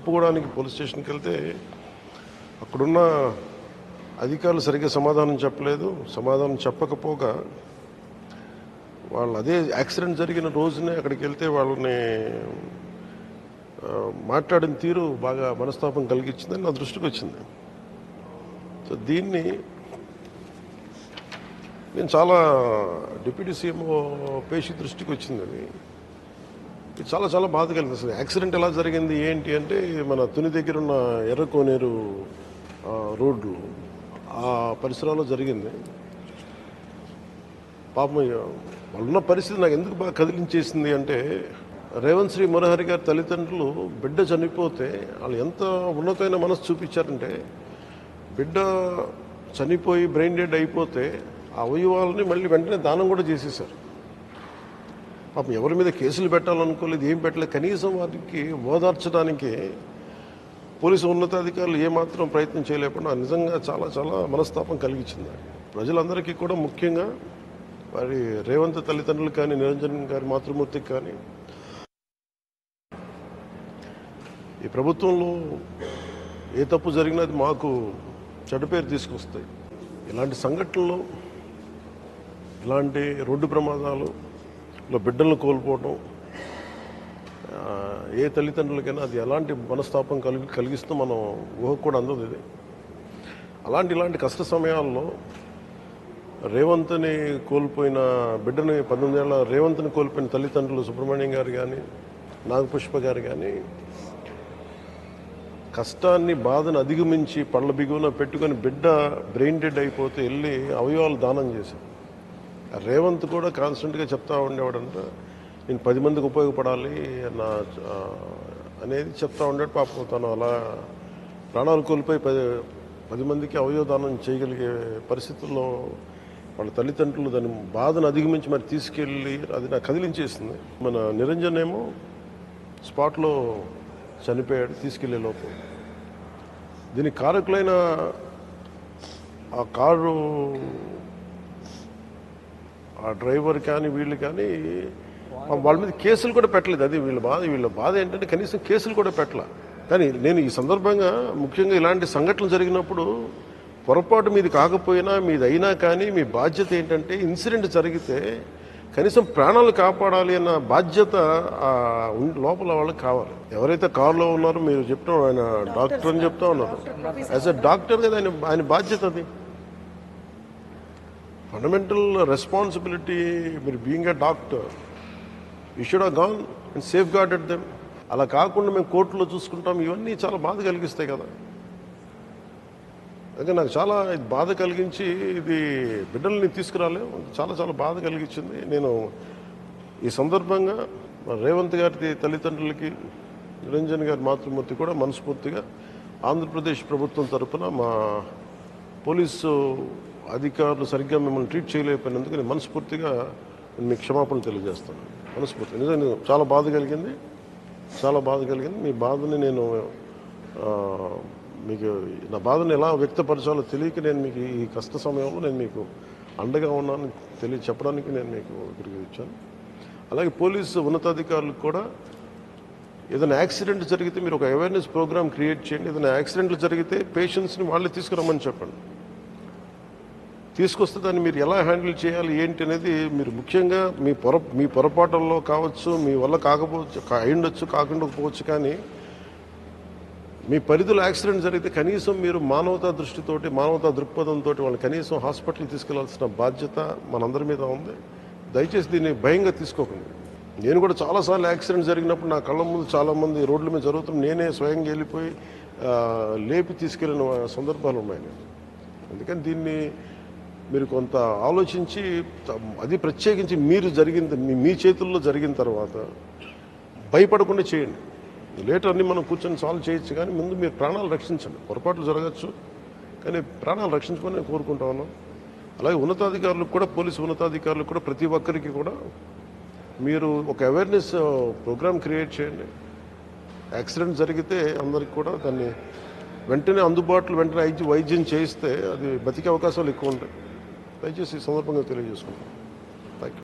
చెప్పుకోవడానికి పోలీస్ స్టేషన్కి వెళ్తే అక్కడున్న అధికారులు సరిగ్గా సమాధానం చెప్పలేదు. సమాధానం చెప్పకపోగా వాళ్ళు అదే యాక్సిడెంట్ జరిగిన రోజునే అక్కడికి వెళ్తే వాళ్ళని మాట్లాడిన తీరు బాగా మనస్తాపం కలిగించిందని నా దృష్టికి వచ్చింది. సో దీన్ని నేను చాలా డిప్యూటీ సీఎం పేషి దృష్టికి వచ్చింది. అది చాలా చాలా బాధ కలిగిస్తుంది. యాక్సిడెంట్ ఎలా జరిగింది ఏంటి అంటే మన తుని దగ్గర ఉన్న ఎర్రకోనేరు రోడ్లు ఆ పరిసరాల్లో జరిగింది. పాపం వాళ్ళున్న పరిస్థితి నాకు ఎందుకు బాగా కదిలించేసింది అంటే రేవంత్ శ్రీ మురహరి గారి తల్లిదండ్రులు బిడ్డ చనిపోతే వాళ్ళు ఎంత ఉన్నతమైన మనసు చూపించారంటే బిడ్డ చనిపోయి బ్రెయిన్ డెడ్ అయిపోతే ఆ అవయవాలని మళ్ళీ వెంటనే దానం కూడా చేసేసారు. పాపం ఎవరి మీద కేసులు పెట్టాలనుకోలేదు, ఏం పెట్టలేదు. కనీసం వారికి ఓదార్చడానికి పోలీసు ఉన్నతాధికారులు ఏమాత్రం ప్రయత్నం చేయలేకుండా నిజంగా చాలా చాలా మనస్తాపం కలిగించింది. ప్రజలందరికీ కూడా ముఖ్యంగా వారి రేవంత్ తల్లిదండ్రులు కానీ నిరంజన్ గారి మాతృమూర్తికి కానీ ఈ ప్రభుత్వంలో ఏ తప్పు జరిగినా అది మాకు చెడ్డ పేరు తీసుకొస్తాయి. ఇలాంటి సంఘటనలు, ఇలాంటి రోడ్డు ప్రమాదాలు, బిడ్డలను కోల్పోవడం ఏ తల్లిదండ్రులకైనా అది ఎలాంటి మనస్తాపం కలిగిస్తూ మనం ఊహకు కూడా అందదు. ఇది ఇలాంటి కష్ట సమయాల్లో రేవంత్ని కోల్పోయిన బిడ్డని 18 ఏళ్ల రేవంత్ని కోల్పోయిన తల్లిదండ్రులు సుబ్రహ్మణ్యం గారు కానీ నాగపుష్ప గారు కానీ కష్టాన్ని బాధను అధిగమించి పళ్ళ బిగువన పెట్టుకొని బిడ్డ బ్రెయిన్ డెడ్ అయిపోతే వెళ్ళి అవయవాలు దానం చేశారు. రేవంత్ కూడా కాన్స్టెంట్గా చెప్తా ఉండేవాడంట, నేను 10 మందికి ఉపయోగపడాలి అనేది చెప్తా ఉండేవాడు. పాపం తను అలా ప్రాణాలు కోల్పోయి 10 మందికి అవయవదానం చేయగలిగే పరిస్థితుల్లో వాళ్ళ తల్లిదండ్రులు దాని బాధను అధిగమించి మరి తీసుకెళ్ళి అది నాకు కదిలించేస్తుంది. మన నిరంజన్ ఏమో స్పాట్లో చనిపోయాడు తీసుకెళ్లే లోపు. దీనికి కారకులైన ఆ కారు ఆ డ్రైవర్ కానీ వీళ్ళు కానీ వాళ్ళ మీద కేసులు కూడా పెట్టలేదు. అది వీళ్ళ బాధ ఏంటంటే కనీసం కేసులు కూడా పెట్టలే. కానీ నేను ఈ సందర్భంగా ముఖ్యంగా ఇలాంటి సంఘటనలు జరిగినప్పుడు పొరపాటు మీది కాకపోయినా మీది అయినా కానీ మీ బాధ్యత ఏంటంటే ఇన్సిడెంట్ జరిగితే కనీసం ప్రాణాలు కాపాడాలి అన్న బాధ్యత లోపల వాళ్ళకి కావాలి. ఎవరైతే కారులో ఉన్నారో మీరు చెప్తా ఆయన డాక్టర్ అని చెప్తా ఉన్నారు. యాజ్ ఎ డాక్టర్ కదా ఆయన బాధ్యత అది. ఫండమెంటల్ రెస్పాన్సిబిలిటీ మీరు being a doctor you should have gone and safe guarded them. అలా కాకుండా మేము కోర్టులో చూసుకుంటాం, ఇవన్నీ చాలా బాధ కలిగిస్తాయి కదా. అయితే నాకు చాలా బాధ కలిగించి ఇది బిడ్డల్ని తీసుకురాలే చాలా చాలా బాధ కలిగించింది. నేను ఈ సందర్భంగా రేవంత్ గారి తల్లిదండ్రులకి నిరంజన్ గారి మాతృమూర్తి కూడా మనస్ఫూర్తిగా ఆంధ్రప్రదేశ్ ప్రభుత్వం తరఫున మా పోలీసు అధికారులు సరిగ్గా మిమ్మల్ని ట్రీట్ చేయలేకపోయినందుకు నేను మనస్ఫూర్తిగా మీకు క్షమాపణ తెలియజేస్తాను. మనస్ఫూర్తిగా నిజంగా చాలా బాధ కలిగింది, చాలా బాధ కలిగింది. మీ బాధని నేను మీకు నా బాధను ఎలా వ్యక్తపరచాలో తెలియక నేను మీకు ఈ కష్ట సమయంలో నేను మీకు అండగా ఉన్నాను చెప్పడానికి నేను మీకు ఇక్కడికి వచ్చాను. అలాగే పోలీసు ఉన్నతాధికారులకు కూడా ఏదైనా యాక్సిడెంట్ జరిగితే మీరు ఒక అవేర్నెస్ ప్రోగ్రామ్ క్రియేట్ చేయండి. ఏదైనా యాక్సిడెంట్లు జరిగితే పేషెంట్స్ని వాళ్ళే తీసుకురమ్మని చెప్పండి. తీసుకొస్తే దాన్ని మీరు ఎలా హ్యాండిల్ చేయాలి ఏంటి అనేది మీరు ముఖ్యంగా మీ పొరపాటుల్లో కావచ్చు, మీ వల్ల కాకపోవచ్చు, అయ్యుండొచ్చు కాకుండా కానీ మీ పరిధిలో యాక్సిడెంట్ జరిగితే కనీసం మీరు మానవతా దృష్టితోటి మానవతా దృక్పథంతో వాళ్ళని కనీసం హాస్పిటల్కి తీసుకెళ్లాల్సిన బాధ్యత మనందరి మీద ఉంది. దయచేసి దీన్ని భయంగా తీసుకోకండి. నేను కూడా చాలాసార్లు యాక్సిడెంట్ జరిగినప్పుడు నా కళ్ళ ముందు చాలామంది రోడ్ల మీద జరుగుతున్న నేనే స్వయంగా వెళ్ళిపోయి లేపి తీసుకెళ్ళిన సందర్భాలు ఉన్నాయి. అందుకని దీన్ని మీరు కొంత ఆలోచించి అది ప్రత్యేకించి మీ చేతుల్లో జరిగిన తర్వాత భయపడకుండా చేయండి. లేటర్ అన్ని మనం కూర్చొని సాల్వ్ చేయొచ్చు, కానీ ముందు మీరు ప్రాణాలు రక్షించండి. పొరపాట్లు జరగచ్చు కానీ ప్రాణాలు రక్షించుకొని నేను కోరుకుంటా ఉన్నాను. అలాగే ఉన్నతాధికారులకు కూడా పోలీసు ఉన్నతాధికారులకు కూడా ప్రతి ఒక్కరికి కూడా మీరు ఒక అవేర్నెస్ ప్రోగ్రామ్ క్రియేట్ చేయండి. యాక్సిడెంట్ జరిగితే అందరికి కూడా దాన్ని వెంటనే వైద్యం చేయిస్తే అది బతికే అవకాశాలు ఎక్కువ ఉంటాయి. దయచేసి ఈ సందర్భంగా తెలియజేసుకుంటాను. Thank you.